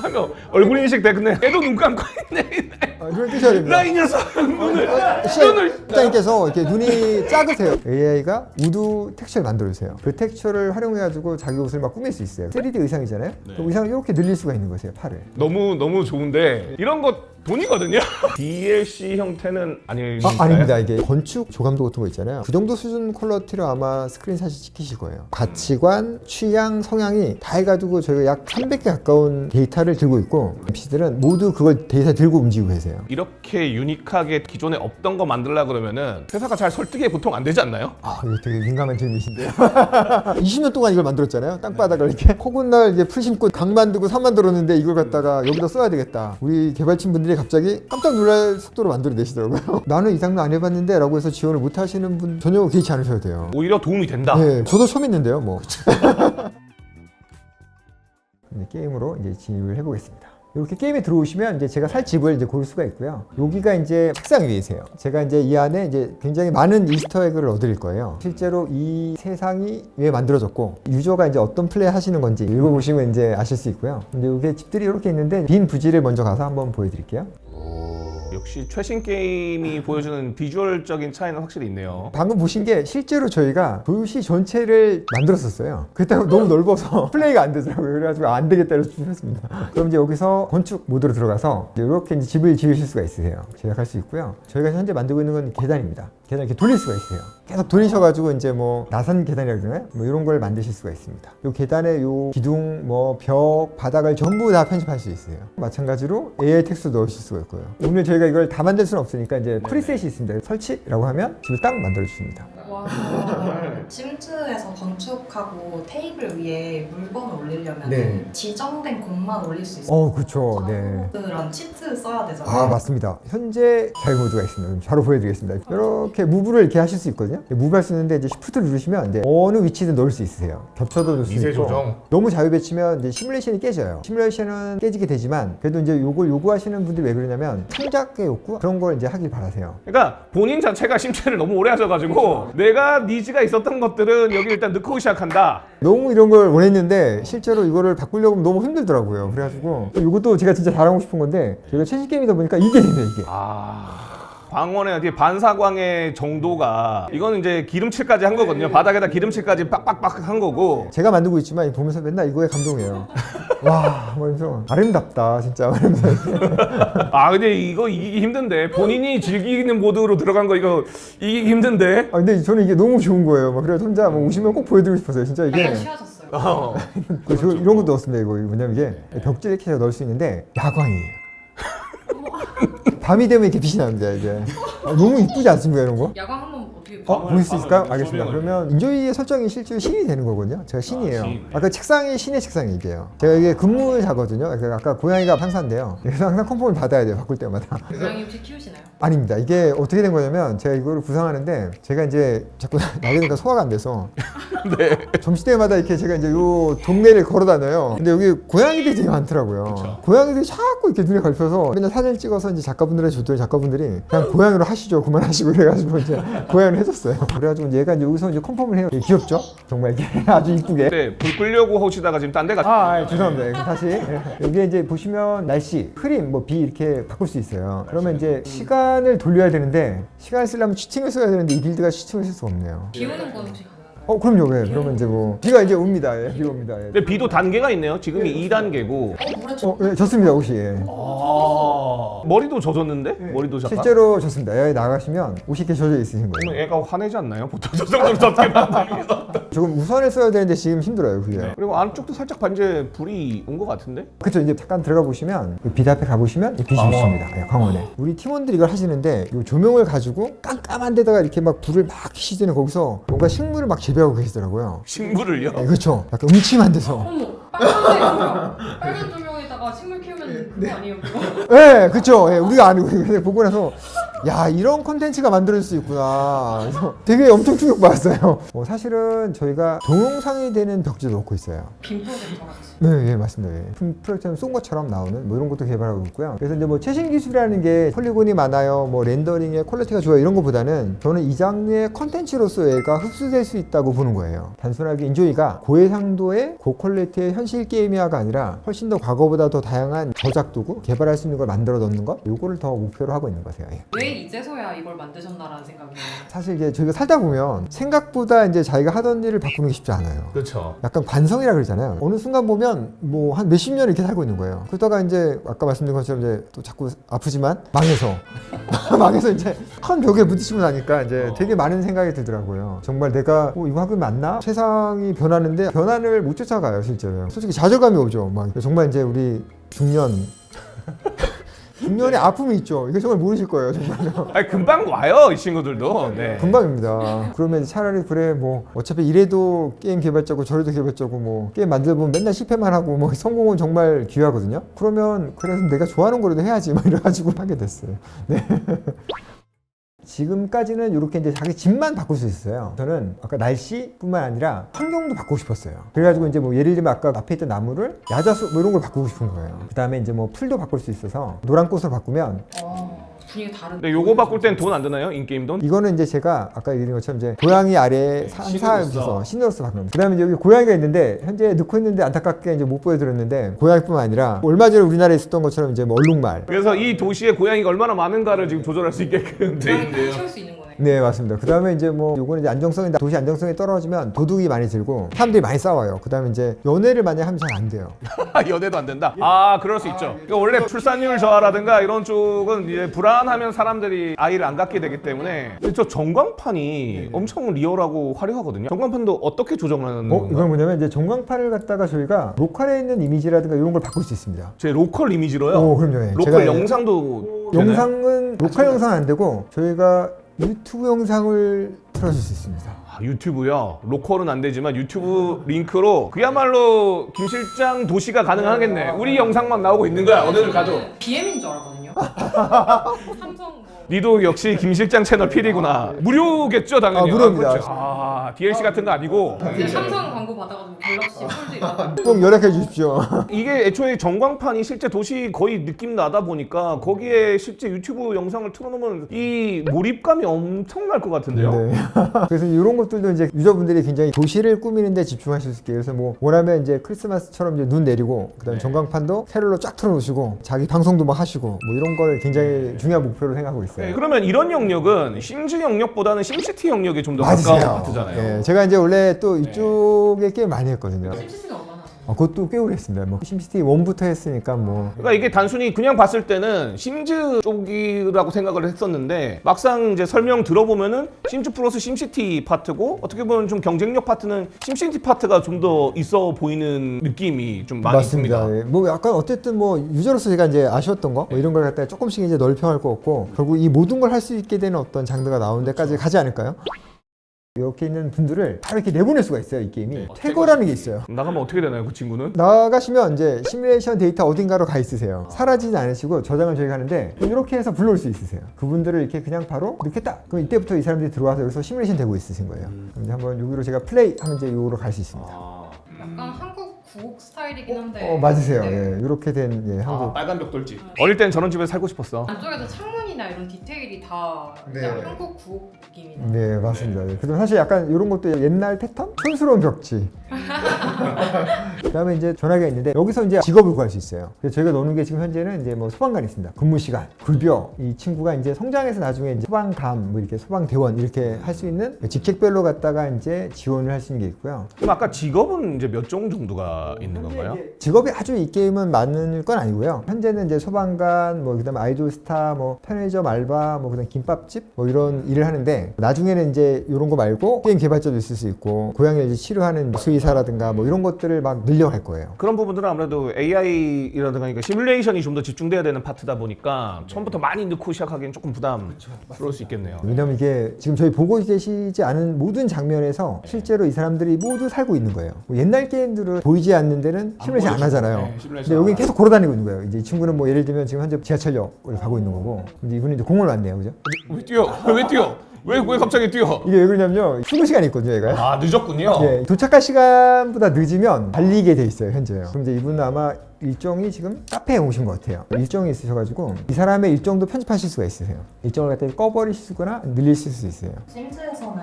하면 얼굴 인식 되겠네. 애도 눈 감고 있네. 눈을 뜨셔야 됩니다. 나 이 녀석 눈을. 시장님께서 이렇게 눈이 작으세요. AI가 우드 텍스처를 만들어주세요. 그 텍스처를 활용해가지고 자기 옷을 막 꾸밀 수 있어요. 3D 의상이잖아요. 그 의상을 이렇게 늘릴 수가 있는 거세요, 팔을. 너무 좋은데 이런 거 돈이거든요. DLC 형태는 아닐까요? 아닙니다. 이게 건축 조감도 같은 거 있잖아요. 그 정도 수준 퀄러티로 아마 스크린샷이 찍히실 거예요. 가치관, 취향, 성향이 다 해가지고 저희가 약 300개 가까운 데이터를 들고 있고 MC들은 모두 그걸 데이터 들고 움직이고 계세요. 이렇게 유니크하게 기존에 없던 거 만들려고 그러면은 회사가 잘 설득이 보통 안 되지 않나요? 이거 되게 민감한 질문이신데요. 20년 동안 이걸 만들었잖아요. 땅바닥을 이렇게 코군날 이제 풀 심고 강 만들고 산 만들었는데 이걸 갖다가 여기다 써야 되겠다. 우리 개발진 분들이 갑자기 깜짝 놀랄 속도로 만들어내시더라고요. 나는 이 장르 안 해봤는데 라고 해서 지원을 못 하시는 분 전혀 개의치 않으셔도 돼요. 오히려 도움이 된다. 네, 저도 처음 했는데요. 뭐. 게임으로 이제 진입을 해보겠습니다. 이렇게 게임에 들어오시면 이제 제가 살 집을 이제 고를 수가 있고요. 여기가 이제 책상 위이세요. 제가 이제 이 안에 이제 굉장히 많은 이스터에그를 얻을 거예요. 실제로 이 세상이 왜 만들어졌고 유저가 이제 어떤 플레이 하시는 건지 읽어보시면 이제 아실 수 있고요. 근데 이게 집들이 이렇게 있는데 빈 부지를 먼저 가서 한번 보여드릴게요. 역시 최신 게임이 보여주는 비주얼적인 차이는 확실히 있네요. 방금 보신 게 실제로 저희가 도시 전체를 만들었었어요. 그렇다고 너무 넓어서 플레이가 안 되더라고요. 그래가지고 안 되겠다 해서 추천했습니다. 그럼 이제 여기서 건축 모드로 들어가서 이렇게 이제 집을 지으실 수가 있으세요. 제작할 수 있고요. 저희가 현재 만들고 있는 건 계단입니다. 계단 이렇게 돌릴 수가 있어요. 계속 돌리셔가지고 이제 뭐 나선 계단이라고 그러나요? 뭐 이런 걸 만드실 수가 있습니다. 요 계단에 요 기둥, 뭐 벽, 바닥을 전부 다 편집할 수 있어요. 마찬가지로 AI 텍스트 넣으실 수가 있고요. 오늘 저희가 이걸 다 만들 수는 없으니까 이제 프리셋이 있습니다. 설치라고 하면 집을 딱 만들어 주십니다. 와, 심트에서 건축하고 테이블 위에 물건을 올리려면 네. 지정된 곳만 올릴 수 있어요. 그렇죠. 네. 그런 치트 써야 되잖아요. 맞습니다. 현재 자유 모드가 있습니다. 그럼 바로 보여드리겠습니다. 이렇게 무브를 이렇게 하실 수 있거든요. 무브할 수 있는데 이제 Shift 누르시면 이제 어느 위치든 넣을 수 있으세요. 겹쳐도 넣을 수 미세 있고. 조정. 너무 자유 배치면 이제 시뮬레이션이 깨져요. 시뮬레이션은 깨지게 되지만 그래도 이제 요걸 요구하시는 분들이 왜 그러냐면 창작의 욕구 그런 걸 이제 하길 바라세요. 그러니까 본인 자체가 심취를 너무 오래 하셔가지고 내가 니즈가 있었던 것들은 여기 일단 넣고 시작한다. 너무 이런 걸 원했는데 실제로 이거를 바꾸려고 하면 너무 힘들더라고요. 그래가지고 이것도 제가 진짜 잘하고 싶은 건데 저희가 최신 게임이다 보니까 이게 되네 이게. 광원의 어디 반사광의 정도가 이거는 이제 기름칠까지 한 거거든요. 바닥에다 기름칠까지 빡빡빡 한 거고. 제가 만들고 있지만 보면서 맨날 이거에 감동해요. 와, 그러면서 아름답다 진짜. 그러면서 근데 이거 이기기 힘든데 본인이 즐기는 모드로 들어간 거 이거 이기기 힘든데. 근데 저는 이게 너무 좋은 거예요. 막 그래서 혼자 뭐 오시면 꼭 보여드리고 싶었어요. 진짜 이게. 약간 쉬워졌어요. 저 이런 것도 넣었습니다. 이거 뭐냐면 이게 벽지를 이렇게 넣을 수 있는데 야광이에요. 밤이 되면 이렇게 빛이 납니다. 이게 너무 이쁘지 않습니까 이런 거? 야광 한번 어떻게 보일 수 있을까요? 한번 알겠습니다. 조명을. 그러면 인조이의 설정이 실제로 신이 되는 거거든요. 제가 신이에요. 신. 아까 책상이 신의 책상이 이게요. 제가 이게 근무자거든요. 아까 고양이가 판사인데요. 그래서 항상 컨펌을 받아야 돼요. 바꿀 때마다. 고양이 혹시 키우시나요? 아닙니다. 이게 어떻게 된 거냐면 제가 이거를 구상하는데 제가 이제 자꾸 나이가 소화가 안 돼서 네. 점심때마다 이렇게 제가 이제 요 동네를 걸어 다녀요. 근데 여기 고양이들이 되게 많더라고요. 고양이들이 자꾸 이렇게 눈에 걸쳐서 맨날 사진 찍어서 이제 작가분들한테 줬더니 작가분들이 그냥 고양이로 하시죠. 그만하시고 그래가지고 이제 고양이로 해줬어요. 그래가지고 이제 얘가 이제 여기서 이제 컨펌을 해요. 귀엽죠? 정말 이게 아주 이쁘게. 네, 불 끄려고 하시다가 지금 딴 데 가. 죄송합니다. 다시 여기에 이제 보시면 날씨, 흐림, 뭐 비 이렇게 바꿀 수 있어요. 그러면 이제 시간을 돌려야 되는데 시간을 쓰려면 치팅을 써야 되는데 이 빌드가 치팅을 쓸 수가 없네요. 비 오는 건 혹시 가능한가요? 그럼요. 왜? 그러면 이제 뭐 비가 이제 옵니다. 비가 옵니다. 근데 비도 단계가 있네요. 지금이 2단계고. 물에 좀 졌습니다. 옷이. 머리도 젖었는데? 머리도 잠깐. 실제로 졌습니다. 여기 나가시면 옷이 이렇게 젖어 있으신 거예요. 그러면 애가 화내지 않나요? 보통 저 정도로 젖게 만들면. 조금 우선을 써야 되는데 지금 힘들어요. 그게. 그리고 안쪽도 살짝 반제 불이 온 것 같은데? 그쵸. 이제 잠깐 들어가 보시면 비드 앞에 가보시면 빛이 있습니다. 광원에. 우리 팀원들이 이걸 하시는데 이 조명을 가지고 깜깜한 데다가 이렇게 막 불을 막 켜시더니 거기서 뭔가 식물을 막 재배하고 계시더라고요. 식물을요? 그렇죠. 약간 음침한 데서. 어머! 빨간색 조명! 빨간 조명에다가 식물 키우면 그거 아니에요? 그거? 네, 그쵸. 우리가 아니고 보고 나서 야 이런 콘텐츠가 만들어질 수 있구나. 그래서 되게 엄청 충격받았어요. 사실은 저희가 동영상이 되는 벽지도 넣고 있어요. 빔 프로젝터랑 같이. 네, 예, 맞습니다. 예. 프로젝트는 쏜 것처럼 나오는 뭐 이런 것도 개발하고 있고요. 그래서 이제 뭐 최신 기술이라는 게 폴리곤이 많아요, 뭐 렌더링의 퀄리티가 좋아요 이런 것보다는 저는 이 장르의 컨텐츠로서 얘가 흡수될 수 있다고 보는 거예요. 단순하게 인조이가 고해상도의 고퀄리티의 현실 게임이야가 아니라 훨씬 더 과거보다 더 다양한 저작 도구, 개발할 수 있는 걸 만들어 넣는 것, 요거를 더 목표로 하고 있는 거세요. 예. 왜 이제서야 이걸 만드셨나라는 생각이. 사실 이게 저희가 살다 보면 생각보다 이제 자기가 하던 일을 바꾸는 게 쉽지 않아요. 그렇죠. 약간 관성이라 그러잖아요. 어느 순간 보면 뭐 한 몇십 년 이렇게 살고 있는 거예요. 그러다가 이제 아까 말씀드린 것처럼 이제 또 자꾸 아프지만 망해서 이제 한 벽에 부딪히고 나니까 이제 되게 많은 생각이 들더라고요. 정말 내가 이거 하면 맞나? 세상이 변하는데 변화를 못 쫓아가요, 실제로. 솔직히 좌절감이 오죠. 막 정말 이제 우리 중년의 아픔이 있죠. 이거 정말 모르실 거예요, 정말로. 아니, 금방 와요, 이 친구들도. 네. 금방입니다. 그러면 차라리 그래 뭐 어차피 이래도 게임 개발자고 저래도 개발자고 뭐 게임 만들어보면 맨날 실패만 하고 뭐 성공은 정말 귀하거든요. 그러면 그래서 내가 좋아하는 거라도 해야지 막 이래가지고 하게 됐어요. 네. 지금까지는 이렇게 이제 자기 집만 바꿀 수 있어요. 저는 아까 날씨뿐만 아니라 환경도 바꾸고 싶었어요. 그래가지고 이제 뭐 예를 들면 아까 앞에 있던 나무를 야자수 뭐 이런 걸 바꾸고 싶은 거예요. 그 다음에 이제 뭐 풀도 바꿀 수 있어서 노란 꽃으로 바꾸면 분위기 다른. 근데 요거 바꿀 땐 돈 안 드나요? 인게임 돈? 이거는 이제 제가 아까 얘기한 것처럼 이제 고양이 아래 상사에서 신으로서 바꾸는. 그 다음에 이제 여기 고양이가 있는데 현재 넣고 있는데 안타깝게 이제 못 보여드렸는데 고양이뿐만 아니라 얼마 전에 우리나라에 있었던 것처럼 이제 뭐 얼룩말. 그래서 이 도시에 고양이가 얼마나 많은가를 지금 조절할 수 있게끔 돼 있는데요. 키울 수 있는 거네. 네 맞습니다. 그 다음에 이제 뭐 요거는 이제 안정성이 도시 안정성이 떨어지면 도둑이 많이 들고 사람들이 많이 싸워요. 그 다음에 이제 연애를 만약 하면 잘 안 돼요. 연애도 안 된다? 아, 그럴 수 있죠. 그러니까 원래 출산율 저하라든가 이런 쪽은 이제 불안하면 사람들이 아이를 안 갖게 되기 때문에. 근데 저 전광판이 엄청 리얼하고 화려하거든요. 전광판도 어떻게 조정하는 건가요? 이건 뭐냐면 이제 전광판을 갖다가 저희가 로컬에 있는 이미지라든가 이런 걸 바꿀 수 있습니다. 제 로컬 이미지로요? 그럼요. 예. 로컬 제가 영상도 되나요? 영상은 로컬 영상은 안 되고 저희가 유튜브 영상을 틀어줄 수 있습니다. 아, 유튜브요? 로컬은 안 되지만 유튜브 링크로 그야말로 김 실장 도시가 가능하겠네. 우리 영상만 나오고 있는 거야, 어디를 가도. BM인 줄 알았거든요. 삼성 뭐. 니도 역시 김 실장 채널 필이구나. 무료겠죠, 당연히. 무료입니다. 그렇죠. DLC 같은 거 아니고. 근데 삼성 광고 받아가지고 갤럭시 폴드 이런. 꼭 연락해 주십시오. 이게 애초에 전광판이 실제 도시 거의 느낌 나다 보니까 거기에 실제 유튜브 영상을 틀어놓으면 이 몰입감이 엄청날 것 같은데요. 네. 그래서 이런 것들도 이제 유저분들이 굉장히 도시를 꾸미는데 집중하실 수 있게. 그래서 뭐 원하면 이제 크리스마스처럼 이제 눈 내리고 그다음에 전광판도 세로로 쫙 틀어놓으시고 자기 방송도 막 하시고 뭐 이런 걸 굉장히 중요한 목표로 생각하고 있어요. 네, 그러면 이런 영역은 심즈 영역보다는 심시티 영역이 좀 더 가까운 것 같잖아요. 네, 제가 이제 원래 또 이쪽에 게임 많이 했거든요. 심시티는 얼마나 하셨나요? 그것도 꽤 오래 했습니다. 뭐 심시티 1부터 했으니까 뭐. 그러니까 이게 단순히 그냥 봤을 때는 심즈 쪽이라고 생각을 했었는데 막상 이제 설명 들어보면은 심즈 플러스 심시티 파트고 어떻게 보면 좀 경쟁력 파트는 심시티 파트가 좀 더 있어 보이는 느낌이 좀 많이 맞습니다. 듭니다. 예. 뭐 약간 어쨌든 뭐 유저로서 제가 이제 아쉬웠던 거 뭐 이런 걸 갖다가 조금씩 이제 넓혀갈 것 같고 결국 이 모든 걸 할 수 있게 되는 어떤 장르가 나오는 데까지 가지 않을까요? 이렇게 있는 분들을 바로 이렇게 내보낼 수가 있어요. 이 게임이 퇴거라는 게 있어요. 나가면 어떻게 되나요, 그 친구는? 나가시면 이제 시뮬레이션 데이터 어딘가로 가 있으세요. 사라지지 않으시고 저장을 저희가 하는데 이렇게 해서 불러올 수 있으세요. 그분들을 이렇게 그냥 바로 넣겠다. 그럼 이때부터 이 사람들이 들어와서 여기서 시뮬레이션 되고 있으신 거예요. 그럼 이제 한번 여기로 제가 플레이 하면 이제 이쪽으로 갈 수 있습니다. 약간 한국 구옥 스타일이긴 한데. 맞으세요. 네. 예, 이렇게 된 예, 한국. 빨간 벽돌집. 어릴 땐 저런 집에 살고 싶었어. 안쪽에서 창문이나 이런 디테일이 다 그냥 한국 구옥 느낌이. 네 맞습니다. 예. 그리고 사실 약간 이런 것도 옛날 패턴? 촌스러운 벽지. 그다음에 이제 전화기가 있는데 여기서 이제 직업을 구할 수 있어요. 그래서 저희가 노는 게 지금 현재는 이제 뭐 소방관이 있습니다. 근무 시간, 급여. 이 친구가 이제 성장해서 나중에 이제 소방감, 뭐 이렇게 소방대원 이렇게 할 수 있는 직책별로 갖다가 이제 지원을 할 수 있는 게 있고요. 그럼 아까 직업은 이제 몇 종 정도가 있는 건가요? 직업이 아주 이 게임은 많을 건 아니고요. 현재는 이제 소방관, 뭐 그다음에 아이돌 스타, 뭐 편의점 알바, 뭐 그다음 김밥집, 뭐 이런 일을 하는데 나중에는 이제 이런 거 말고 게임 개발자도 있을 수 있고 고양이를 이제 치료하는 수의사라든가 뭐 이런 것들을 막 늘려갈 거예요. 그런 부분들은 아무래도 AI라든가 그러니까 시뮬레이션이 좀 더 집중돼야 되는 파트다 보니까 처음부터 많이 넣고 시작하기엔 조금 부담스러울 수 있겠네요. 왜냐면 이게 지금 저희 보고 계시지 않은 모든 장면에서 실제로 이 사람들이 모두 살고 있는 거예요. 뭐 옛날 게임들은 보이지 않는 데는 시뮬레이션 안 하잖아요. 네, 시뮬레이션 근데 여기는 계속 걸어 다니고 있는 거예요. 이제 이 친구는 뭐 예를 들면 지금 현재 지하철역을 가고 있는 거고 이제 이분이 이제 공을 왔네요, 그죠? 왜 뛰어? 왜 뛰어? 왜 갑자기 뛰어? 이게 왜 그러냐면요, 휴거 시간이 있거든요, 얘가. 아 늦었군요. 예, 도착할 시간보다 늦으면 달리게 돼 있어요, 현재요. 그럼 이제 이분은 아마 일정이 지금 카페에 오신 것 같아요. 일정이 있으셔가지고 이 사람의 일정도 편집하실 수가 있으세요. 일정을 갖다 꺼버리시거나 늘리실 수 있어요. 심즈에서는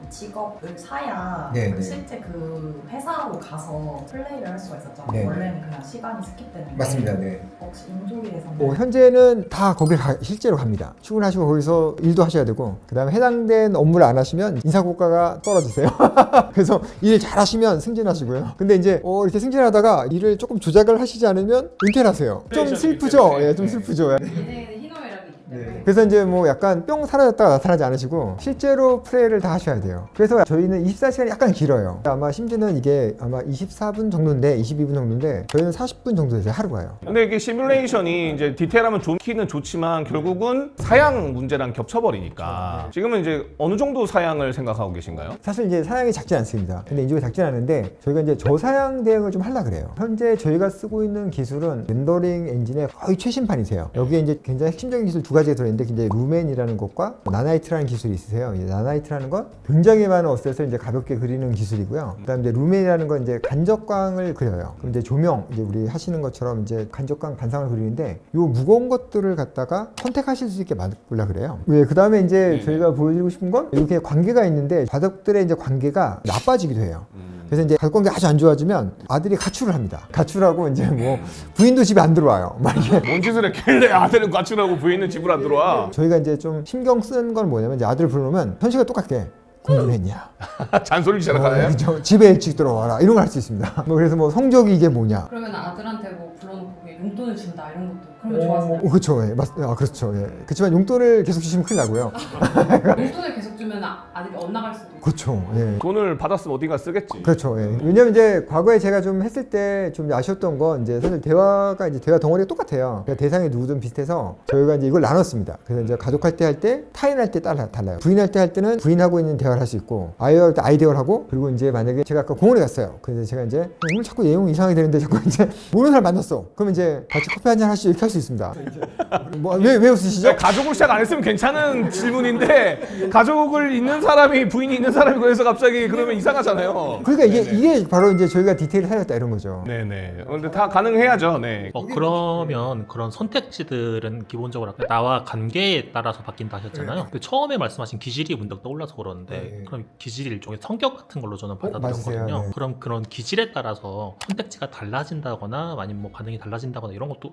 직업을 사야 네, 그 네. 실제 그 회사로 가서 플레이를 할 수가 있었죠. 네. 원래는 그냥 시간이 스킵되는. 네. 혹시 인조리에서는 현재는 다 거기 실제로 갑니다. 출근하시고 거기서 일도 하셔야 되고, 그 다음에 해당된 업무를 안 하시면 인사고과가 떨어지세요. 그래서 일 잘하시면 승진하시고요. 근데 이제 이렇게 승진하다가 일을 조금 조작을 하시지 않으면 은퇴를 하세요. 좀 슬프죠? 예, 좀 슬프죠. 예. 인생에는 희노애락이 있기 때문에 그래서 이제 뭐 약간 뿅 사라졌다가 나타나지 않으시고 실제로 플레이를 다 하셔야 돼요. 그래서 저희는 24시간이 약간 길어요. 아마 심지어는 이게 아마 24분 정도인데 22분 정도인데 저희는 40분 정도 돼서 하루가요. 근데 이게 시뮬레이션이 이제 디테일하면 좋기는 좋지만 결국은 사양 문제랑 겹쳐버리니까 지금은 이제 어느 정도 사양을 생각하고 계신가요? 사실 이제 사양이 작지 않습니다. 근데 인조가 작지 않은데 저희가 이제 저사양 대응을 좀 하려고 그래요. 현재 저희가 쓰고 있는 기술은 렌더링 엔진의 거의 최신판이세요. 여기에 이제 굉장히 핵심적인 기술 두 가지가 들어있는데 이제 루멘이라는 것과 나나이트라는 기술이 있으세요. 이제 나나이트라는 건 굉장히 많은 어셋을 이제 가볍게 그리는 기술이고요. 그다음에 이제 루멘이라는 건 이제 간접광을 그려요. 그럼 이제 조명 이제 우리 하시는 것처럼 이제 간접광 반상을 그리는데 요 무거운 것들을 갖다가 선택하실 수 있게 만들려 그래요. 왜? 그다음에 이제 저희가 보여드리고 싶은 건 이렇게 관계가 있는데 가족들의 이제 관계가 나빠지기도 해요. 그래서 이제 가족 관계가 아주 안 좋아지면 아들이 가출을 합니다. 가출하고 이제 뭐 부인도 집에 안 들어와요. 막 이게 뭔 짓을 했길래 아들은 가출하고 부인은 집을 안 들어와? 저희가 이제 좀 신경 쓰는 건 뭐냐면 이제 아들을 부르면 현실과 똑같게 공부를 했냐, 잔소리 시작하나요? 그죠? 집에 일찍 들어와라 이런 걸 할 수 있습니다. 뭐 그래서 뭐 성적이 이게 뭐냐. 그러면 아들한테 뭐 불러놓고 용돈을 준다 이런 것도 그러면 좋아하세요? 그렇죠, 예, 그렇죠, 예. 그렇지만 용돈을 계속 주시면 큰일 나고요. 용돈을 계속 주면 아들이 엇나갈 수도 있고 그렇죠, 예. 돈을 받았으면 어디가 쓰겠지. 그렇죠. 예. 왜냐면 이제 과거에 제가 좀 했을 때 좀 아쉬웠던 건 이제 사실 대화 덩어리가 똑같아요. 그러니까 대상이 누구든 비슷해서 저희가 이제 이걸 나눴습니다. 그래서 이제 가족할 때 할 때 타인할 때 달라요. 부인할 때 할 때는 부인하고 있는 대화를 할 수 있고 아이할 때 아이 대화를 하고 그리고 이제 만약에 제가 아까 공원에 갔어요. 그래서 제가 이제 오늘 자꾸 내용이 이상하게 되는데 자꾸 이제 모르는 사람 만났어. 그러면 이제 같이 커피 한잔 하시죠 이렇게 할 수 있습니다. 뭐 왜 웃으시죠? 가족을 시작 안 했으면 괜찮은 질문인데 가족을 있는 사람이 부인이 있는 사람이 그래서 갑자기 그러면 이상하잖아요. 그러니까 이게 바로 이제 저희가 디테일을 살렸다 이런 거죠. 네네. 근데 다 가능해야죠. 네. 그러면 그런 선택지들은 기본적으로 아까 나와 관계에 따라서 바뀐다 하셨잖아요. 근데 처음에 말씀하신 기질이 문득 떠올라서 그러는데 네. 그럼 기질이 일종의 성격 같은 걸로 저는 맞으세요. 받아들였거든요. 네. 그럼 그런 기질에 따라서 선택지가 달라진다거나 아니면 뭐 반응이 달라진다거나 이런 것도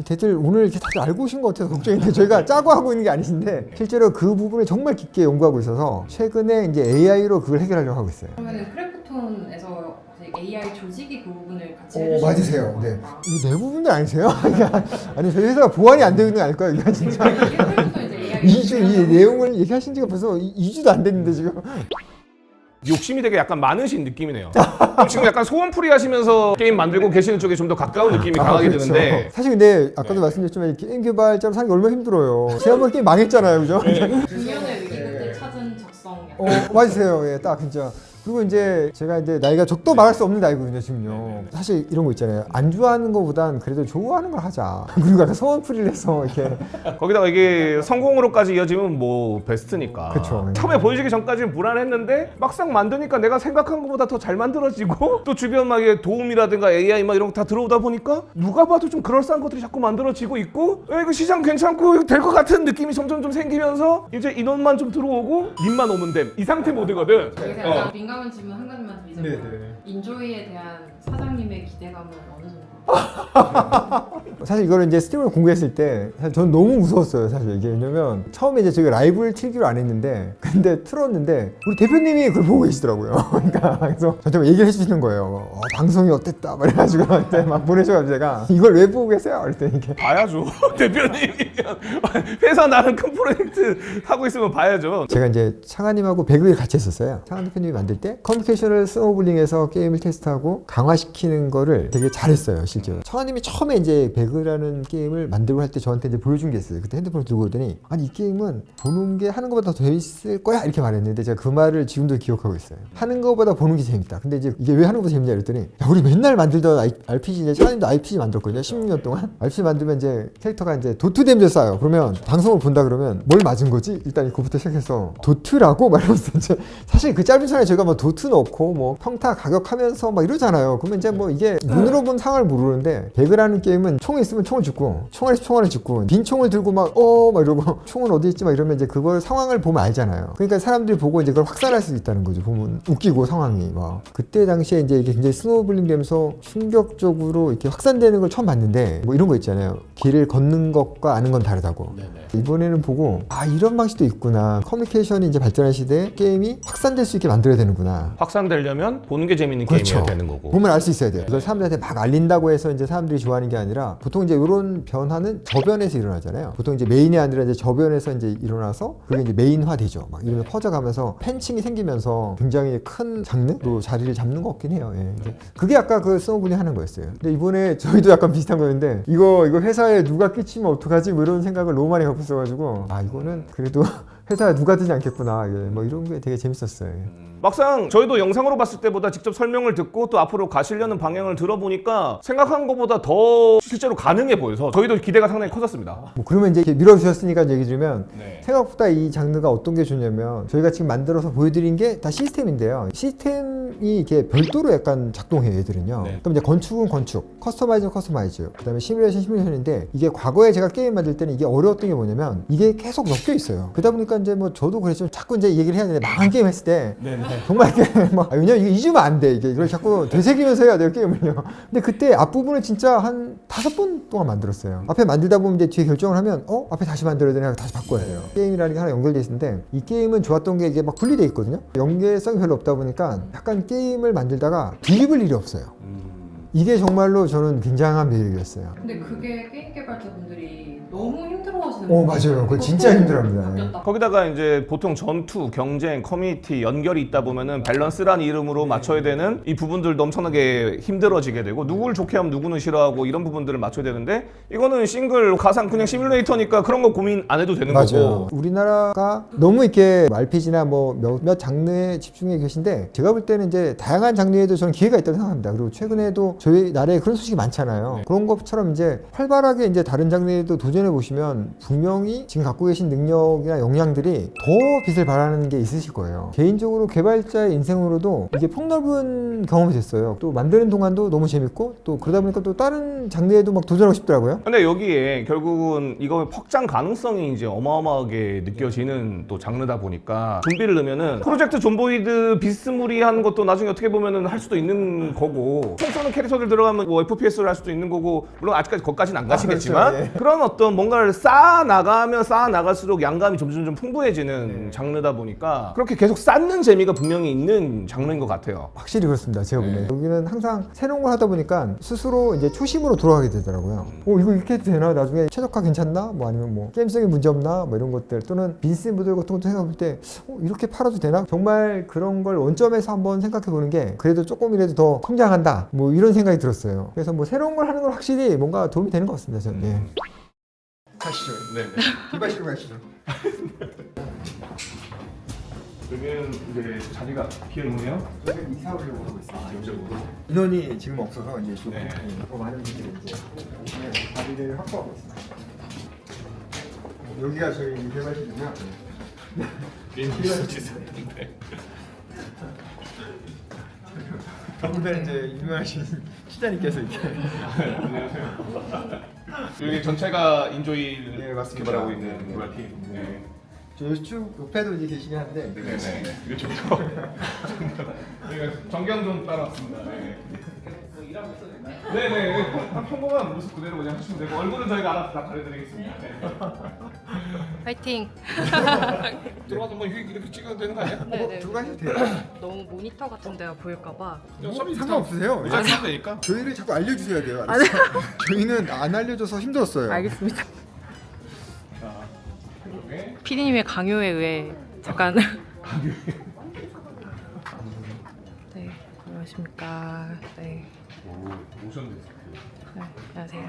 대들 오늘 이렇게 다들 알고 오신 것 같아서 걱정인데 저희가 짜고 하고 있는 게 아니신데 실제로 그 부분을 정말 깊게 연구하고 있어서 최근에 이제 AI로 그걸 해결하려고 하고 있어요. 그러면 크래프톤에서 AI 조직이 그 부분을 같이 맞으세요. 해주시는 네. 건가? 이게 내부분들 아니세요? 아니 저희 회사가 보안이 안 되어 있는 거 아닐까요? 이거 진짜 이게 크래프톤 이제 AI 2주 이 내용을 얘기하신 지가 벌써 2주도 안 됐는데 지금 욕심이 되게 약간 많으신 느낌이네요. 지금 약간 소원풀이 하시면서 게임 만들고 계시는 쪽에 좀 더 가까운 느낌이 강하게 그렇죠. 드는데 사실 근데 아까도 말씀드렸지만 게임 개발자로 사는 게 얼마나 힘들어요. 제가 한번 게임 망했잖아요, 그죠? 중년의 위기 때 찾은 적성 약간 맞으세요. 예, 딱 진짜. 그리고 이제 제가 이제 나이가 적도 말할 수 없는 나이거든요, 지금요. 사실 이런 거 있잖아요. 안 좋아하는 거보단 그래도 좋아하는 걸 하자. 그리고 약간 소원풀이를 해서 이렇게. 거기다가 이게 성공으로까지 이어지면 뭐 베스트니까. 그쵸. 처음에 보여지기 전까지는 불안했는데 막상 만드니까 내가 생각한 것보다 더 잘 만들어지고 또 주변 막 이게 도움이라든가 AI 막 이런 거 다 들어오다 보니까 누가 봐도 좀 그럴싸한 것들이 자꾸 만들어지고 있고 이거 시장 괜찮고 이거 될 것 같은 느낌이 점점 좀 생기면서 이제 인원만 좀 들어오고 님만 오면 됨. 이 상태 모드거든. 여기서 약간 민감한 질문 한 가지만 드리자면 인조이에 대한 사장님의 기대감은 어느 정도? 사실 이거를 이제 스팀으로 공개했을 때 사실 저는 너무 무서웠어요, 사실 이게. 왜냐면 처음에 이제 저희가 라이브를 틀기로 안 했는데 근데 틀었는데 우리 대표님이 그걸 보고 계시더라고요. 그러니까 그래서 저한테 막 얘기를 해주시는 거예요. 방송이 어땠다 말해가지고 저한테 막 보내셔가지고 제가 이걸 왜 보고 계세요? 그랬더니 이게 봐야죠. 대표님이면 회사 나름 큰 프로젝트 하고 있으면 봐야죠. 제가 이제 창아님하고 배그를 같이 했었어요. 창아 대표님이 만들 때 커뮤니케이션을 스노우볼링해서 게임을 테스트하고 강화시키는 거를 되게 잘했어요, 실제로. 창아님이 처음에 이제 배그 배그라는 게임을 만들고 할 때 저한테 이제 보여준 게 있어요. 그때 핸드폰을 들고 오더니 아니 이 게임은 보는 게 하는 것보다 더 재밌을 거야 이렇게 말했는데 제가 그 말을 지금도 기억하고 있어요. 하는 것보다 보는 게 재밌다. 근데 이제 이게 왜 하는 것보다 재밌냐 그랬더니 야, 우리 맨날 만들던 RPG 이제 차장님도 RPG 만들었거든요. 16년 동안 RPG 만들면 이제 캐릭터가 이제 도트 데미지 쌓여. 그러면 방송을 본다 그러면 뭘 맞은 거지? 일단 그거부터 시작해서 도트라고 말하면서 이제 사실 그 짧은 시간에 저희가 뭐 도트 넣고 뭐 평타 가격하면서 막 이러잖아요. 그러면 이제 뭐 이게 눈으로 본 상을 모르는데 배그라는 게임은 총이 있으면 총을 줍고 총알이 있으면 총알을 줍고 빈 총을 들고 막 이러고 총은 어디 있지 막 이러면 이제 그걸 상황을 보면 알잖아요. 그러니까 사람들이 보고 이제 그걸 확산할 수 있다는 거죠. 보면 웃기고 상황이 막 그때 당시에 이제 이게 굉장히 스노우볼링 되면서 충격적으로 이렇게 확산되는 걸 처음 봤는데 뭐 이런 거 있잖아요. 길을 걷는 것과 아는 건 다르다고. 이번에는 보고 아 이런 방식도 있구나. 커뮤니케이션이 이제 발전한 시대에 게임이 확산될 수 있게 만들어야 되는구나. 확산되려면 보는 게 재밌는 그렇죠. 게임이어야 되는 거고. 보면 알 수 있어야 돼요. 이걸 사람들한테 막 알린다고 해서 이제 사람들이 좋아하는 게 아니라 보통 이제 이런 변화는 저변에서 일어나잖아요. 보통 이제 메인이 아니라 이제 저변에서 이제 일어나서 그게 이제 메인화 되죠. 막 이러면서 퍼져가면서 팬층이 생기면서 굉장히 큰 장르로 자리를 잡는 것 같긴 해요. 예. 이제 그게 아까 그 스노우볼링 하는 거였어요. 근데 이번에 저희도 약간 비슷한 거였는데 이거 회사에 누가 끼치면 어떡하지? 뭐 이런 생각을 너무 많이 갖고 있어가지고 아 이거는 그래도 회사에 누가 되지 않겠구나. 예. 뭐 이런 게 되게 재밌었어요. 예. 막상 저희도 영상으로 봤을 때보다 직접 설명을 듣고 또 앞으로 가시려는 방향을 들어보니까 생각한 것보다 더 실제로 가능해 보여서 저희도 기대가 상당히 커졌습니다. 뭐 그러면 이제 이렇게 밀어주셨으니까 얘기 드리면 네. 생각보다 이 장르가 어떤 게 좋냐면 저희가 지금 만들어서 보여드린 게 다 시스템인데요. 시스템이 이렇게 별도로 약간 작동해요, 얘들은요. 네. 그럼 이제 건축은 건축, 커스터마이즈는 커스터마이즈, 그 다음에 시뮬레이션 시뮬레이션인데 이게 과거에 제가 게임 만들 때는 이게 어려웠던 게 뭐냐면 이게 계속 엮여 있어요. 그러다 보니까 이제 뭐 저도 그랬지만 자꾸 이제 얘기를 해야 되는데 망한 게임 했을 때 정말 이렇게 막 왜냐면 이게 잊으면 안 돼. 이게 이걸 자꾸 되새기면서 해야 돼요, 게임을요. 근데 그때 앞부분을 진짜 한 5번 동안 만들었어요. 앞에 만들다 보면 이제 뒤에 결정을 하면 앞에 다시 만들어야 되나 다시 바꿔야 돼요. 게임이라는 게 하나 연결돼 있는데 이 게임은 좋았던 게 이게 막 분리돼 있거든요. 연계성이 별로 없다 보니까 약간 게임을 만들다가 뒤집을 일이 없어요. 이게 정말로 저는 굉장한 매력이었어요. 근데 그게 게임 개발자분들이 너무 힘들어하시는 맞아요. 그거 진짜 힘들어합니다. 거기다가 이제 보통 전투, 경쟁, 커뮤니티 연결이 있다 보면은 밸런스란 이름으로 맞춰야 되는 이 부분들도 엄청나게 힘들어지게 되고 누구를 좋게 하면 누구는 싫어하고 이런 부분들을 맞춰야 되는데 이거는 싱글 가상 그냥 시뮬레이터니까 그런 거 고민 안 해도 되는 맞아요. 거고. 우리나라가 너무 이렇게 RPG나 뭐 몇몇 장르에 집중해 계신데 제가 볼 때는 이제 다양한 장르에도 저는 기회가 있다고 생각합니다. 그리고 최근에도 저희 나라에 그런 소식이 많잖아요. 그런 것처럼 이제 활발하게 이제 다른 장르에도 도전해 보시면 분명히 지금 갖고 계신 능력이나 역량들이 더 빛을 발하는 게 있으실 거예요. 개인적으로 개발자의 인생으로도 이게 폭넓은 경험이 됐어요. 또 만드는 동안도 너무 재밌고 또 그러다 보니까 또 다른 장르에도 막 도전하고 싶더라고요. 근데 여기에 결국은 이거 확장 가능성이 이제 어마어마하게 느껴지는 또 장르다 보니까 좀비를 넣으면은 프로젝트 존보이드 비스무리한 것도 나중에 어떻게 보면은 할 수도 있는 거고 총 쏘는 캐릭터들 들어가면 뭐 FPS를 할 수도 있는 거고 물론 아직까지 거기까지는 안 가시겠지만 그렇죠. 예. 그런 어떤 뭔가를 쌓아 나가면 쌓아 나갈수록 양감이 점점 좀 풍부해지는 장르다 보니까 그렇게 계속 쌓는 재미가 분명히 있는 장르인 것 같아요. 확실히 그렇습니다. 제가 보기에 여기는 항상 새로운 걸 하다 보니까 스스로 이제 초심으로 돌아가게 되더라고요. 이거 이렇게 해도 되나? 나중에 최적화 괜찮나? 뭐 아니면 뭐 게임성에 문제 없나? 뭐 이런 것들 또는 비즈니스 모델 같은 것도 생각해 볼 때 이렇게 팔아도 되나? 정말 그런 걸 원점에서 한번 생각해 보는 게 그래도 조금이라도 더 성장한다. 뭐 이런 생각이 들었어요. 그래서 뭐 새로운 걸 하는 건 확실히 뭔가 도움이 되는 것 같습니다. 저는. 예. 가시죠. 네. 개발실로 가시죠. 여기는 이제 자리가 비어 있네요. 저희가 이사 오려고 하고 있습니다. 이쪽으로. 인원이 지금 없어서 이제 좀 네. 더 많은 분들이 이제 자리를 확보하고 있습니다. 여기가 저희 개발실이고요. 저분들 이제 유명하신 시장님께서 이렇게 여기 전체가 인조이를 네, 맞습니다. 개발하고 있는 개발팀. 네. 저쭉 옆에도 이제 계시긴 한데 네네. 이쪽도. 정경 좀 따라왔습니다. 네. 네네. 한 평범한 모습 그대로 그냥 하시면 되고 얼굴은 저희가 알아서 다 가려드리겠습니다. 네. 파이팅! 들어가서 뭐 이렇게 찍어도 되는 거 아니야? 네네. 들어가셔도 돼요. 너무 모니터 같은 데가 보일까봐. 상관없으세요. 의자 되니까. 저희를 자꾸 알려주셔야 돼요. 알았죠? 저희는 안 알려줘서 힘들었어요. 알겠습니다. 네. 피디님의 강요에 의해 잠깐. 네, 안녕하십니까. 네. 오셨네. 안녕하세요.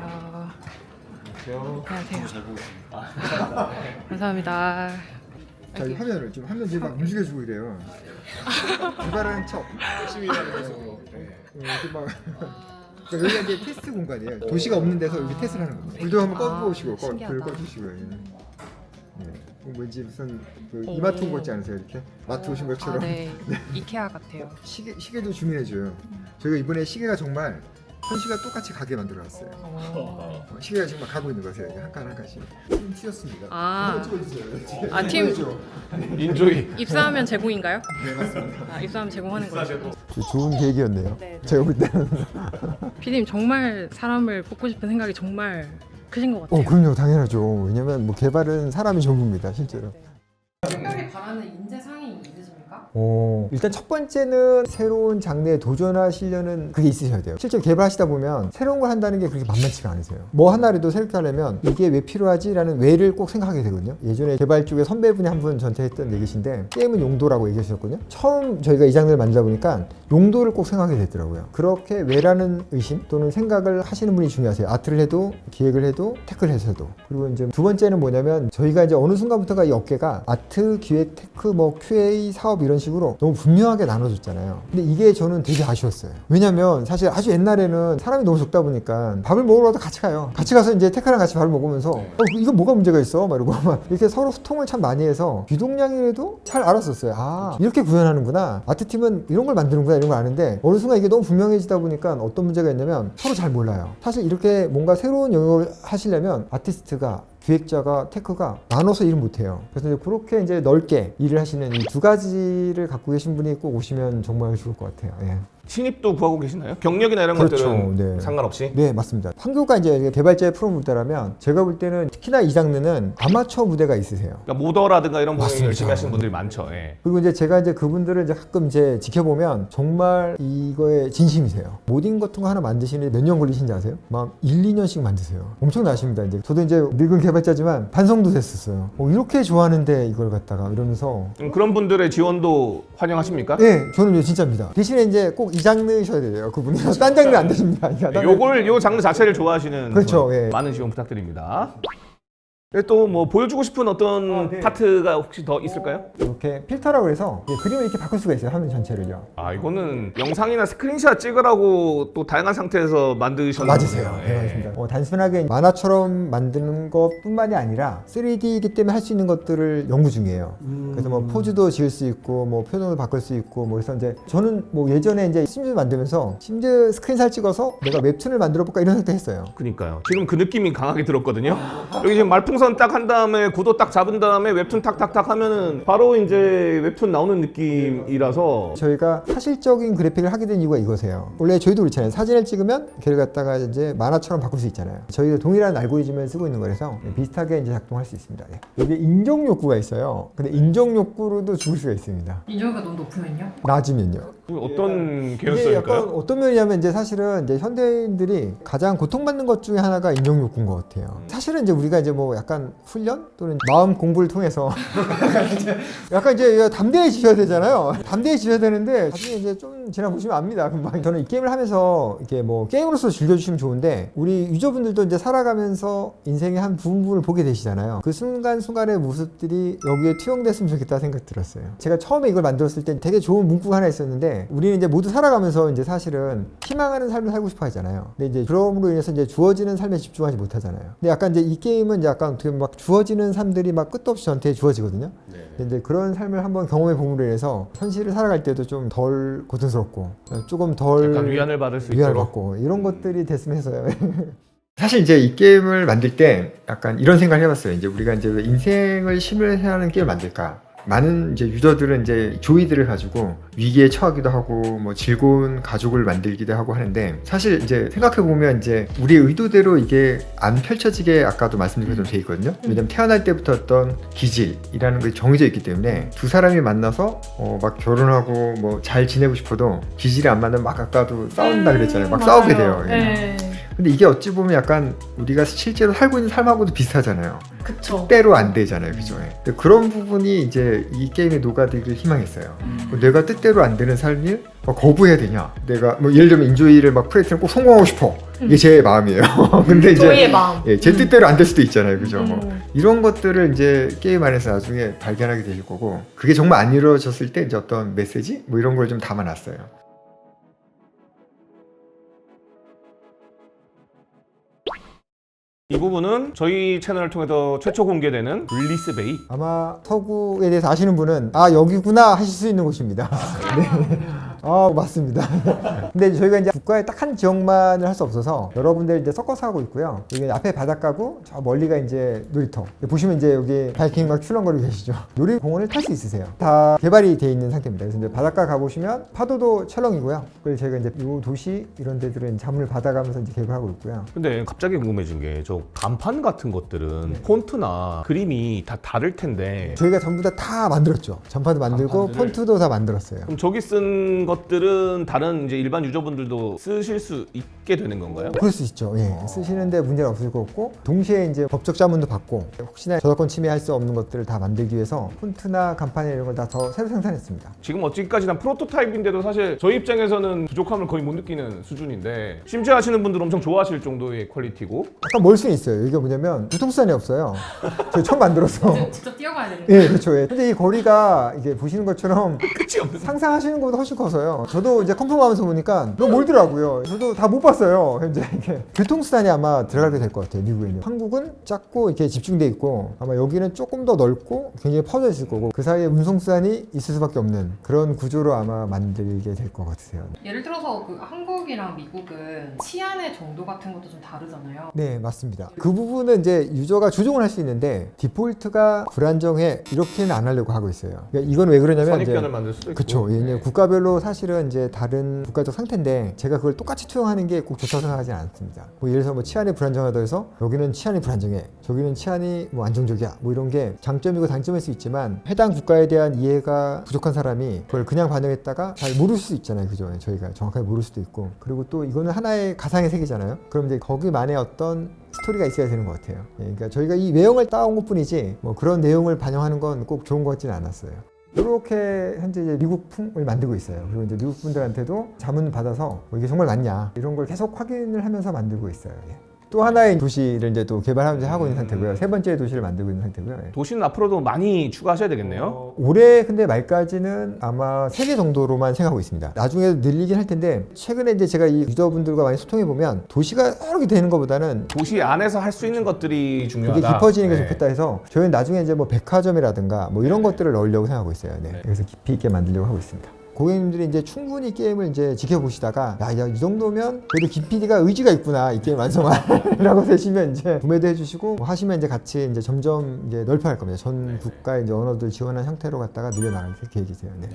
안녕하세요. 잘 보고 있습니다. 감사합니다. 자, 이 화면을 좀 화면 지금 막 움직여주고 이래요. 개발하는 척. 열심히 일하는 모습. 이렇게 막. 그러니까 여기가 이제 테스트 공간이에요. 도시가 없는 데서 여기 테스트를 하는 겁니다. 불도 한번 꺼보시고, 신기하다. 불 꺼주시고요. 왠지 무슨 그 이마트 온 거 같지 않으세요? 이렇게 마트 오신 것처럼. 네. 이케아 같아요. 시계도 주문해줘요. 저희가 이번에 시계가 정말 현시가 똑같이 가게 만들어놨어요. 시계가 정말 가고 있는 거세요. 한 칸 한 칸씩. 팀 튀었습니다. 아. 찍어주세요. 아, 팀 인조이. 입사하면 제공인가요? 네, 맞습니다. 아, 입사하면 제공하는 거죠. 좋은 계획이었네요. 네. 제가 볼 때는. 피디님 정말 사람을 뽑고 싶은 생각이 정말 크신 것 같아요. 그럼요, 당연하죠. 왜냐면 뭐 개발은 사람이 전부입니다, 실제로. 특별히 바라는 인재상이 있으십니까? 일단 첫 번째는 새로운 장르에 도전하시려는 그게 있으셔야 돼요. 실제 개발하시다 보면 새로운 걸 한다는 게 그렇게 만만치가 않으세요. 뭐 하나라도 새롭게 하려면 이게 왜 필요하지라는 왜를 꼭 생각하게 되거든요. 예전에 개발 쪽에 선배분이 한 분 저한테 했던 얘기신데 게임은 용도라고 얘기해 주셨거든요. 처음 저희가 이 장르를 만들다 보니까 용도를 꼭 생각하게 되더라고요. 그렇게 왜라는 의심 또는 생각을 하시는 분이 중요하세요. 아트를 해도 기획을 해도 테크를 해서도. 그리고 이제 두 번째는 뭐냐면 저희가 이제 어느 순간부터가 이 업계가 아트, 기획, 테크, 뭐 QA, 사업 이런 식으로 너무 분명하게 나눠졌잖아요. 근데 이게 저는 되게 아쉬웠어요. 왜냐면 사실 아주 옛날에는 사람이 너무 적다 보니까 밥을 먹으러 가도 같이 가요. 같이 가서 이제 테크랑 같이 밥을 먹으면서 이거 뭐가 문제가 있어? 막 이러고 막 이렇게 서로 소통을 참 많이 해서 비동량이라도 잘 알았었어요. 아, 이렇게 구현하는구나. 아트팀은 이런 걸 만드는구나. 이런 걸 아는데 어느 순간 이게 너무 분명해지다 보니까 어떤 문제가 있냐면 서로 잘 몰라요. 사실 이렇게 뭔가 새로운 영역을 하시려면 아티스트가 기획자가 테크가 나눠서 일을 못해요. 그래서 이제 그렇게 이제 넓게 일을 하시는 이 두 가지를 갖고 계신 분이 꼭 오시면 정말 좋을 것 같아요. 예. 신입도 구하고 계시나요? 경력이나 이런 그렇죠. 것들은 네. 상관없이? 네, 맞습니다. 판교가 이제 개발자의 프로 무대라면 제가 볼 때는 특히나 이 장르는 아마추어 무대가 있으세요. 그러니까 모더라든가 이런 부분을 맞습니다. 열심히 하시는 분들이 많죠. 예. 그리고 이제 제가 이제 그분들을 이제 가끔 이제 지켜보면 정말 이거에 진심이세요. 모딩 같은 거 하나 만드시는데 몇 년 걸리신지 아세요? 막 1, 2년씩 만드세요. 엄청나십니다. 이제 저도 이제 늙은 개발자지만 반성도 됐었어요. 이렇게 좋아하는데 이걸 갖다가 이러면서 그런 분들의 지원도 환영하십니까? 네, 저는 진짜입니다. 대신에 이제 꼭 이 장르셔야 돼요. 그분이 딴 장르 안 되십니다. 요 장르 자체를 좋아하시는 그렇죠, 분 예. 많은 지원 부탁드립니다. 또 뭐 보여주고 싶은 어떤 네. 파트가 혹시 더 있을까요? 이렇게 필터라고 해서 그림을 이렇게 바꿀 수가 있어요. 화면 전체를요. 아 이거는 영상이나 스크린샷 찍으라고 또 다양한 상태에서 만드셨나요? 맞으세요. 네, 맞습니다. 단순하게 만화처럼 만드는 것뿐만이 아니라 3D이기 때문에 할 수 있는 것들을 연구 중이에요. 그래서 뭐 포즈도 지을 수 있고, 뭐 표정도 바꿀 수 있고, 뭐 그래서 이제 저는 뭐 예전에 이제 심즈 만들면서 심즈 스크린샷 찍어서 내가 웹툰을 만들어 볼까 이런 생각도 했어요. 그니까요. 지금 그 느낌이 강하게 들었거든요. 여기 지금 말풍선 딱 한 다음에 구도 딱 잡은 다음에 웹툰 탁탁탁 하면은 바로 이제 웹툰 나오는 느낌이라서 저희가 사실적인 그래픽을 하게 된 이유가 이거세요. 원래 저희도 그렇잖아요. 사진을 찍으면 걔를 갖다가 이제 만화처럼 바꿀 수 있잖아요. 저희도 동일한 알고리즘을 쓰고 있는 거라서 비슷하게 이제 작동할 수 있습니다. 여기 인정 욕구가 있어요. 근데 인정 욕구로도 죽을 수가 있습니다. 인조가 너무 높으면요? 낮으면요. 어떤 이게 약간 계열사일까요? 어떤 면이냐면 이제 사실은 이제 현대인들이 가장 고통받는 것 중에 하나가 인정 욕구인 것 같아요. 사실은 이제 우리가 이제 뭐 약간 훈련 또는 마음 공부를 통해서 약간 이제 담대해지셔야 되잖아요. 담대해지셔야 되는데 나중에 이제 좀 지나보시면 압니다. 금방. 저는 이 게임을 하면서 이렇게 뭐 게임으로서 즐겨주시면 좋은데 우리 유저분들도 이제 살아가면서 인생의 한 부분을 보게 되시잖아요. 그 순간순간의 모습들이 여기에 투영됐으면 좋겠다 생각 들었어요. 제가 처음에 이걸 만들었을 때 되게 좋은 문구가 하나 있었는데 우리는 이제 모두 살아가면서 이제 사실은 희망하는 삶을 살고 싶어 하잖아요. 근데 이제 그럼으로 인해서 이제 주어지는 삶에 집중하지 못하잖아요. 근데 약간 이제 이 게임은 이제 약간 어떻게 막 주어지는 삶들이 막 끝도 없이 저한테 주어지거든요. 근데 이제 그런 삶을 한번 경험해 봄으로 인해서 현실을 살아갈 때도 좀 덜 고통스럽고 조금 덜 약간 위안을 받을 수 위안을 있도록. 받고 이런 것들이 됐으면 해서요. 사실 이제 이 게임을 만들 때 약간 이런 생각을 해봤어요. 이제 우리가 이제 왜 인생을 심의해야 하는 게임을 만들까? 많은 이제 유저들은 이제 조이들을 가지고 위기에 처하기도 하고 뭐 즐거운 가족을 만들기도 하고 하는데 사실 이제 생각해 보면 이제 우리의 의도대로 이게 안 펼쳐지게 아까도 말씀드린 것처럼 돼 있거든요. 왜냐면 태어날 때부터 어떤 기질이라는 게 정해져 있기 때문에 두 사람이 만나서 막 결혼하고 뭐 잘 지내고 싶어도 기질이 안 맞으면 막 아까도 싸운다 그랬잖아요. 막 싸우게 돼요. 예. 네. 근데 이게 어찌 보면 약간 우리가 실제로 살고 있는 삶하고도 비슷하잖아요. 그쵸. 때로 안 되잖아요, 그죠? 근데 그런 부분이 이제 이 게임에 녹아들길 희망했어요. 내가 뜻대로 안 되는 삶을 막 거부해야 되냐? 내가 뭐 예를 들면 인조이를 막 프레이트는 꼭 성공하고 싶어. 이게 제 마음이에요. 근데 이제 저희의 마음. 예, 제 뜻대로 안 될 수도 있잖아요, 그죠? 뭐 이런 것들을 이제 게임 안에서 나중에 발견하게 되실 거고, 그게 정말 안 이루어졌을 때 이제 어떤 메시지 뭐 이런 걸 좀 담아놨어요. 이 부분은 저희 채널을 통해서 최초 공개되는 릴리스 베이. 아마 서구에 대해서 아시는 분은 아 여기구나 하실 수 있는 곳입니다. 네. 아 맞습니다. 근데 저희가 이제 국가에 딱 한 지역만을 할 수 없어서 여러분들 이제 섞어서 하고 있고요. 여기 앞에 바닷가고 저 멀리가 이제 놀이터. 보시면 이제 여기 바이킹 막 출렁거리고 계시죠. 놀이공원을 탈 수 있으세요. 다 개발이 돼 있는 상태입니다. 그래서 이제 바닷가 가보시면 파도도 철렁이고요. 그리고 저희가 이제 이 도시 이런 데들은 자문을 받아가면서 이제 개발하고 있고요. 근데 갑자기 궁금해진 게 저 간판 같은 것들은 폰트나 그림이 다 다를 텐데 저희가 전부 다 만들었죠. 전파도 만들고 간판들을- 폰트도 다 만들었어요. 그럼 저기 쓴 것들은 다른 이제 일반 유저분들도 쓰실 수 있게 되는 건가요? 그럴 수 있죠. 예. 쓰시는데 문제는 없을 것 같고 동시에 이제 법적 자문도 받고 혹시나 저작권 침해할 수 없는 것들을 다 만들기 위해서 폰트나 간판이나 이런 걸 다 더 새로 생산했습니다. 지금 어찌까지 난 프로토타입인데도 사실 저희 입장에서는 부족함을 거의 못 느끼는 수준인데 심지어 하시는 분들 엄청 좋아하실 정도의 퀄리티고 약간 멀 수는 있어요. 이게 뭐냐면 유통수단이 없어요. 저희 처음 만들어서. 직접 뛰어가야 되는 예, 그렇죠. 예. 근데 이 거리가 이게 보시는 것처럼 끝이 없는 상상하시는 것보다 훨씬 커서요. 저도 이제 컨펌하면서 보니까 너무 멀더라고요. 저도 다 못 봤어요. 현재 이게 교통수단이 아마 들어가게 될 것 같아요. 미국에는. 한국은 작고 이렇게 집중돼 있고 아마 여기는 조금 더 넓고 굉장히 퍼져 있을 거고 그 사이에 운송수단이 있을 수밖에 없는 그런 구조로 아마 만들게 될 것 같으세요. 예를 들어서 그 한국이랑 미국은 치안의 정도 같은 것도 좀 다르잖아요. 네, 맞습니다. 그 부분은 이제 유저가 조정을 할 수 있는데 디폴트가 불안정해 이렇게는 안 하려고 하고 있어요. 그러니까 이건 왜 그러냐면 이제 선입견을 만들 수도 있고 그쵸. 예, 국가별로 사실은 이제 다른 국가적 상태인데 제가 그걸 똑같이 투영하는 게 꼭 좋다고 생각하지는 않습니다. 뭐 예를 들어서 뭐 치안이 불안정하다 해서 여기는 치안이 불안정해, 저기는 치안이 뭐 안정적이야, 뭐 이런 게 장점이고 단점일 수 있지만 해당 국가에 대한 이해가 부족한 사람이 그걸 그냥 반영했다가 잘 모를 수 있잖아요, 그죠? 저희가 정확하게 모를 수도 있고 그리고 또 이거는 하나의 가상의 세계잖아요. 그럼 이제 거기만의 어떤 스토리가 있어야 되는 것 같아요. 예, 그러니까 저희가 이 외형을 따온 것뿐이지 뭐 그런 내용을 반영하는 건 꼭 좋은 것 같지는 않았어요. 이렇게 현재 이제 미국풍을 만들고 있어요. 그리고 이제 미국 분들한테도 자문 받아서 이게 정말 맞냐 이런 걸 계속 확인을 하면서 만들고 있어요. 예. 또 하나의 도시를 이제 또 개발하면서 하고 있는 상태고요. 세 번째 도시를 만들고 있는 상태고요. 예. 도시는 앞으로도 많이 추가하셔야 되겠네요. 올해 근데 말까지는 아마 3개 정도로만 생각하고 있습니다. 나중에 늘리긴 할 텐데 최근에 이제 제가 이 유저분들과 많이 소통해 보면 도시가 여러 개 되는 것보다는 도시 안에서 할 수 있는 것들이 중요하다. 그게 깊어지는 게 네. 좋겠다 해서 저희는 나중에 이제 뭐 백화점이라든가 뭐 이런 것들을 넣으려고 생각하고 있어요. 네. 그래서 깊이 있게 만들려고 하고 있습니다. 고객님들이 이제 충분히 게임을 이제 지켜보시다가 야, 이 정도면 그래도 김PD가 의지가 있구나 이 게임 완성하라고 되시면 이제 구매도 해주시고 뭐 하시면 이제 같이 이제 점점 이제 넓혀갈 겁니다. 전 국가의 이제 언어들 지원한 형태로 갖다가 늘려나갈 계획이세요. 네.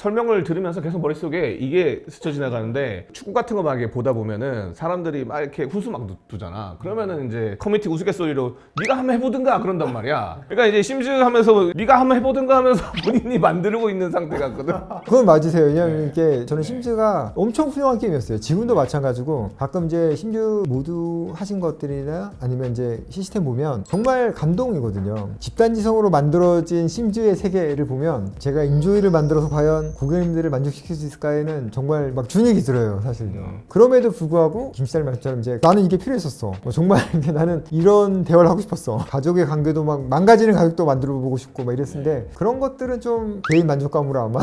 설명을 들으면서 계속 머릿속에 이게 스쳐 지나가는데 축구 같은 거 막 이렇게 보다 보면은 사람들이 막 이렇게 후수 막 두잖아. 그러면은 이제 커뮤니티 우스갯소리로 네가 한번 해보든가 그런단 말이야. 그러니까 이제 심즈 하면서 네가 한번 해보든가 하면서 본인이 만들고 있는 상태 같거든. 그건 맞으세요. 왜냐면 이게 저는 심즈가 엄청 훌륭한 게임이었어요. 지금도 마찬가지고 가끔 이제 심즈 모두 하신 것들이나 아니면 이제 시스템 보면 정말 감동이거든요. 집단지성으로 만들어진 심즈의 세계를 보면 제가 인조이를 만들어서 과연 고객님들을 만족시킬 수 있을까에는 정말 막 준익이 들어요, 사실요. 그럼에도 불구하고 김씨달 말처럼 이제 나는 이게 필요했었어. 정말 이게 나는 이런 대화를 하고 싶었어. 가족의 관계도 막 망가지는 가족도 만들어 보고 싶고 막 이랬는데 그런 것들은 좀 개인 만족감으로 아마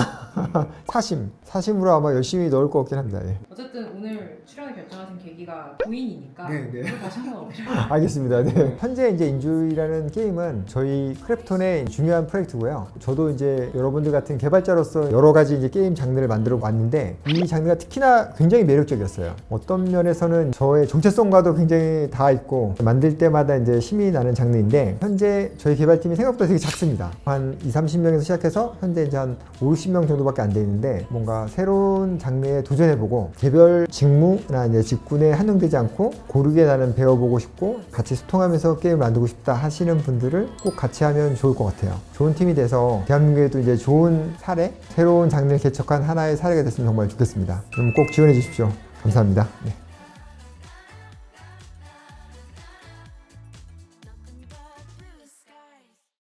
사심으로 아마 열심히 넣을 것 같긴 합니다. 예. 어쨌든 오늘 출연을 결정하신 계기가 부인이니까 네, 네. 오늘 다시 한번 오시죠. 알겠습니다. 네. 현재 이제 인조이라는 게임은 저희 크래프톤의 중요한 프로젝트고요. 저도 이제 여러분들 같은 개발자로서 여러 가지 이제 게임 장르를 만들어 왔는데 이 장르가 특히나 굉장히 매력적이었어요. 어떤 면에서는 저의 정체성과도 굉장히 닿아 있고 만들 때마다 이제 힘이 나는 장르인데 현재 저희 개발팀이 생각보다 되게 작습니다. 한 20-30명에서 시작해서 현재 이제 한 50명 정도밖에 안 돼 있는데 뭔가 새로운 장르에 도전해보고 개별 직무나 이제 직군에 한정되지 않고 고르게 나는 배워보고 싶고 같이 소통하면서 게임을 만들고 싶다 하시는 분들을 꼭 같이 하면 좋을 것 같아요. 좋은 팀이 돼서 대한민국에도 이제 좋은 사례, 새로운 장르를 개척한 하나의 사례가 됐으면 정말 좋겠습니다. 그럼 꼭 지원해 주십시오. 감사합니다. 네.